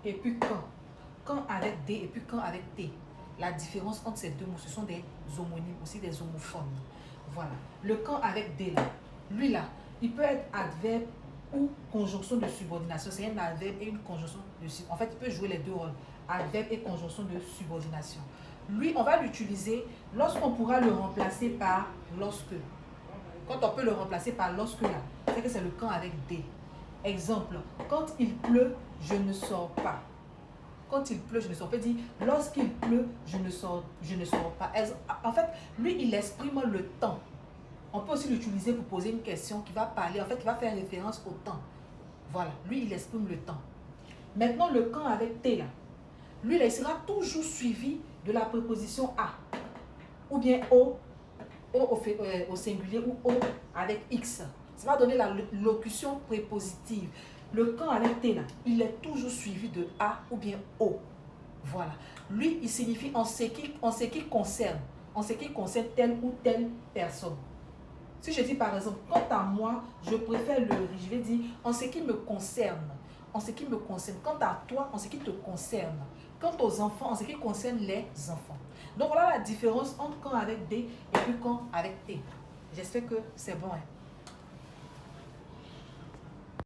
et puis quand. Quand avec D et puis quand avec T. La différence entre ces deux mots, ce sont des homonymes, aussi des homophones. Voilà. Le quand avec D là, lui là, il peut être adverbe ou conjonction de subordination. C'est un adverbe et une conjonction de subordination. En fait, il peut jouer les deux rôles, adverbe et conjonction de subordination. Lui, on va l'utiliser lorsqu'on pourra le remplacer par lorsque. Quand on peut le remplacer par lorsque là, c'est que c'est le quand avec D. Exemple, quand il pleut, je ne sors pas. Quand il pleut, je ne sors pas. Dit, lorsqu'il pleut, je ne sors pas. En fait, lui, il exprime le temps. On peut aussi l'utiliser pour poser une question qui va parler, en fait, qui va faire référence au temps. Voilà, lui, il exprime le temps. Maintenant, le quand avec T, là, lui, là, il sera toujours suivi de la préposition A. Ou bien O au singulier ou O avec X. Ça va donner la locution prépositive. Le quand avec T, là, il est toujours suivi de A ou bien O. Voilà. Lui, il signifie en ce qui concerne telle ou telle personne. Si je dis par exemple, quant à moi, je préfère le riz, je vais dire en ce qui me concerne. En ce qui me concerne. Quant à toi, en ce qui te concerne. Quant aux enfants, en ce qui concerne les enfants. Donc voilà la différence entre quand avec D et puis quand avec T. J'espère que c'est bon. Hein?